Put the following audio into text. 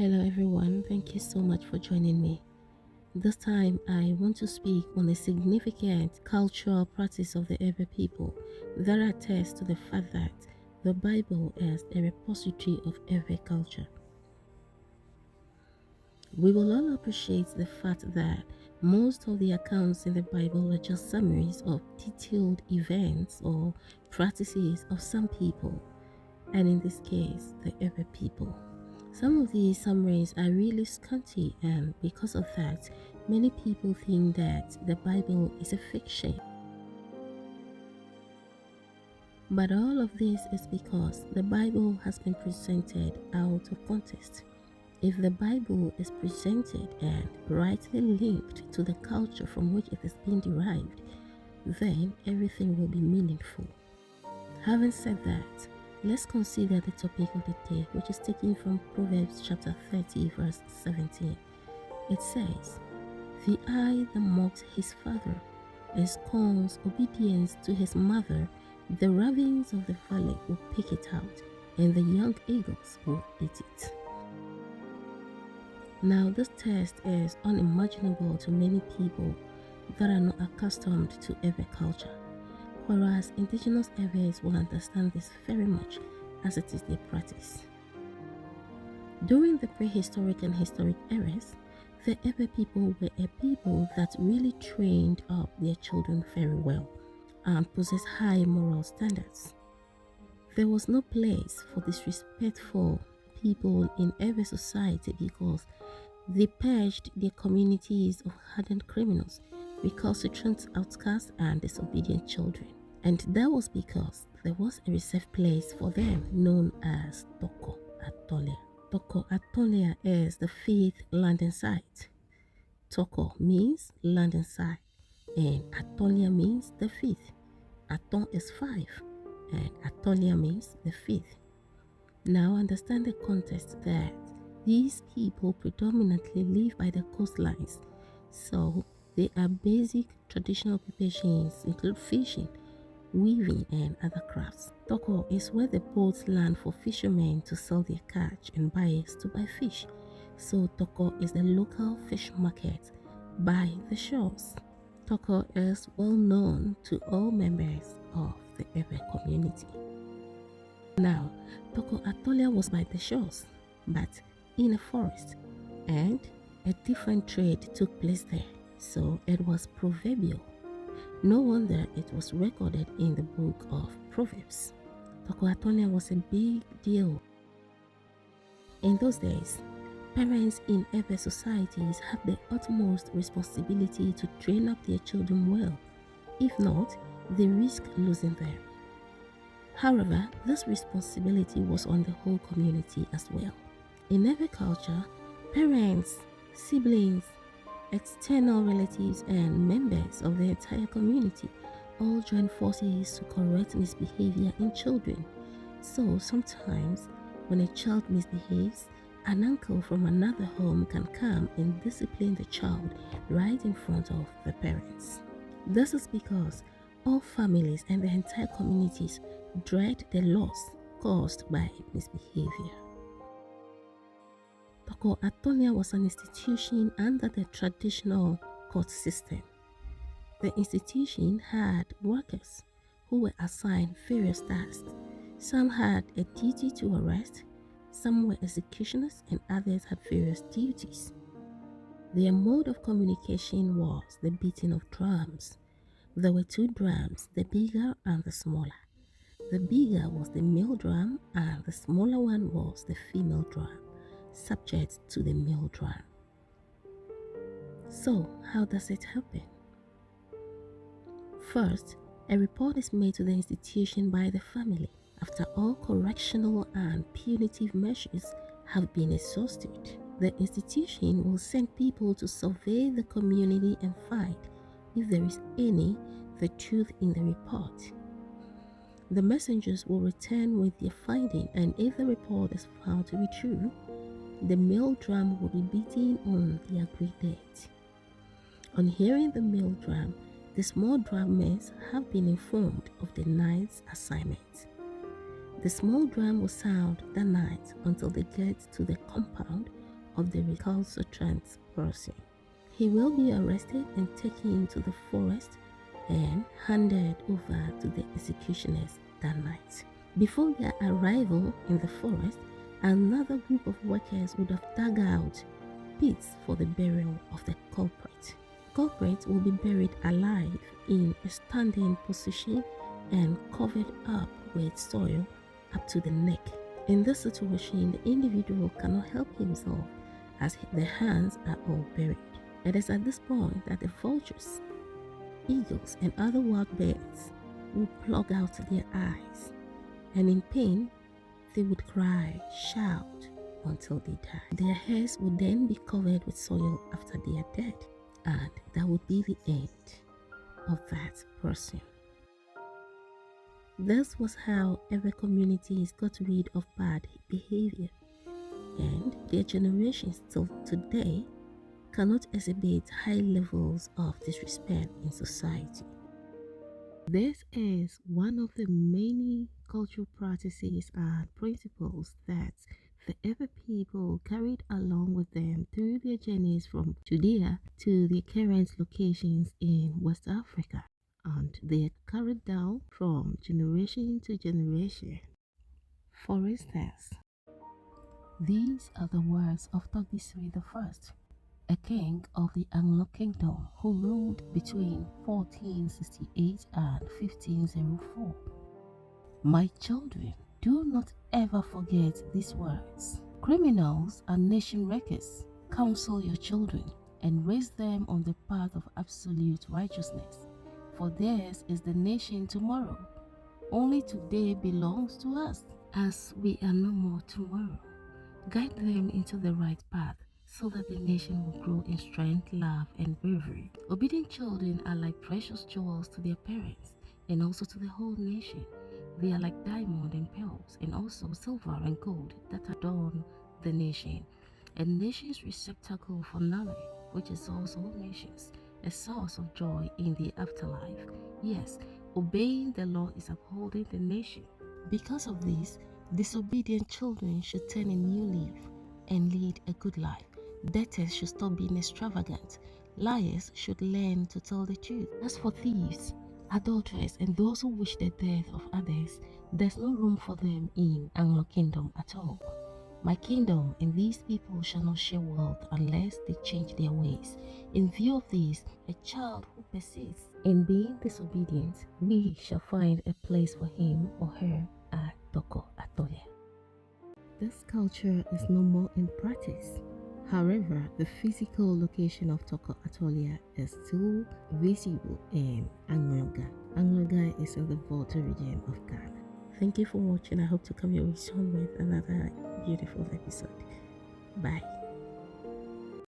Hello everyone, thank you so much for joining me. This time I want to speak on a significant cultural practice of the Ewe people that attests to the fact that the Bible is a repository of Ewe culture. We will all appreciate the fact that most of the accounts in the Bible are just summaries of detailed events or practices of some people, and in this case, the Ewe people. Some of these summaries are really scanty, and because of that, many people think that the Bible is a fiction. But all of this is because the Bible has been presented out of context. If the Bible is presented and rightly linked to the culture from which it is being derived, then everything will be meaningful. Having said that, let's consider the topic of the day, which is taken from Proverbs chapter 30, verse 17. It says, "The eye that mocks his father and scorns obedience to his mother, the ravens of the valley will pick it out, and the young eagles will eat it." Now, this text is unimaginable to many people that are not accustomed to Ewe culture, whereas indigenous Ewes will understand this very much as it is their practice. During the prehistoric and historic eras, the Ewe people were a people that really trained up their children very well and possessed high moral standards. There was no place for disrespectful people in Ewe society because they purged their communities of hardened criminals, recalcitrant outcasts, and disobedient children. And that was because there was a reserved place for them known as Torkor, Atorlia. Torkor, Atorlia is the fifth landing site. Torkor means landing site, and Atorlia means the fifth. Aton is 5, and Atorlia means the fifth. Now understand the context that these people predominantly live by the coastlines, so their basic traditional occupations include fishing, weaving, and other crafts. Torkor is where the boats land for fishermen to sell their catch and buyers to buy fish. So Torkor is the local fish market by the shores. Torkor is well known to all members of the Ewe community. Now, Torkor Atorlia was by the shores, but in a forest, and a different trade took place there, so it was proverbial. No wonder it was recorded in the book of Proverbs. Torkor Atorlia was a big deal. In those days, parents in Ewe societies had the utmost responsibility to train up their children well. If not, they risk losing them. However, this responsibility was on the whole community as well. In Ewe culture, parents, siblings, external relatives, and members of the entire community all join forces to correct misbehavior in children. So sometimes, when a child misbehaves, an uncle from another home can come and discipline the child right in front of the parents. This is because all families and the entire communities dread the loss caused by misbehavior. Torkor Atorlia was an institution under the traditional court system. The institution had workers who were assigned various tasks. Some had a duty to arrest, some were executioners, and others had various duties. Their mode of communication was the beating of drums. There were 2 drums, the bigger and the smaller. The bigger was the male drum, and the smaller one was the female drum, subject to the male drum. So, how does it happen? First, a report is made to the institution by the family after all correctional and punitive measures have been exhausted. The institution will send people to survey the community and find if there is the truth in the report. The messengers will return with their finding, and if the report is found to be true, the male drum will be beaten on the agreed date. On hearing the male drum, the small drummers have been informed of the night's assignment. The small drum will sound that night until they get to the compound of the recalcitrant person. He will be arrested and taken into the forest and handed over to the executioners that night. Before their arrival in the forest, another group of workers would have dug out pits for the burial of the culprit. Culprit will be buried alive in a standing position and covered up with soil up to the neck. In this situation, the individual cannot help himself as the hands are all buried. It is at this point that the vultures, eagles, and other wild birds will plug out their eyes, and in pain, they would cry, shout until they die. Their heads would then be covered with soil after they are dead, and that would be the end of that person. This was how every communities got rid of bad behavior, and their generations till today cannot exhibit high levels of disrespect in society. This is one of the many cultural practices and principles that the Ewe people carried along with them through their journeys from Judea to their current locations in West Africa, and they are carried down from generation to generation. For instance, these are the words of Togisri I, a king of the Anglo Kingdom who ruled between 1468 and 1504. My children, do not ever forget these words. Criminals and nation wreckers, counsel your children and raise them on the path of absolute righteousness, for theirs is the nation tomorrow. Only today belongs to us, as we are no more tomorrow. Guide them into the right path, so that the nation will grow in strength, love, and bravery. Obedient children are like precious jewels to their parents and also to the whole nation. They are like diamond and pearls, and also silver and gold that adorn the nation. A nation's receptacle for knowledge, which exalts all nations, a source of joy in the afterlife. Yes, obeying the law is upholding the nation. Because of this, disobedient children should turn a new leaf and lead a good life. Debtors should stop being extravagant. Liars should learn to tell the truth. As for thieves, adulterers, and those who wish the death of others, there's no room for them in Anglo Kingdom at all. My kingdom and these people shall not share wealth unless they change their ways. In view of this, a child who persists in being disobedient, we shall find a place for him or her at Torkor, Atorlia. This culture is no more in practice. However, the physical location of Torkor, Atorlia is still visible in Angloga. Angloga is in the Volta region of Ghana. Thank you for watching. I hope to come your way soon with another beautiful episode. Bye.